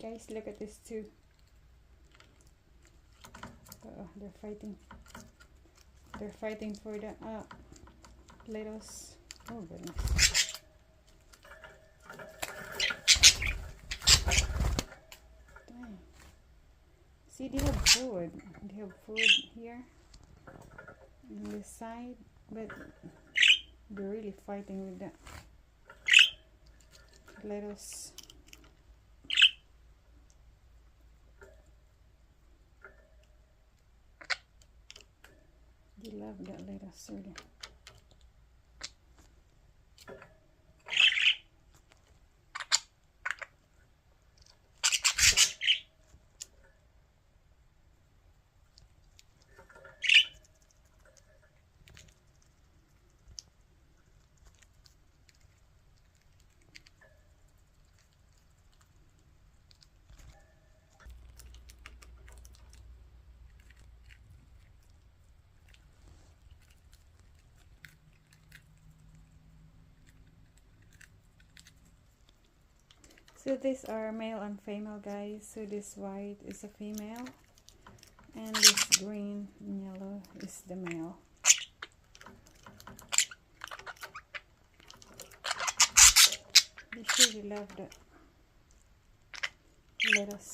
Guys, look at this too. They're fighting. They're fighting for the lettuce. Oh goodness. Dang. See, they have food. They have food here on this side, but they're really fighting with the lettuce. They love that lettuce really. So these are male and female, guys. So this white is a female and this green and yellow is the male. They surely love the lettuce.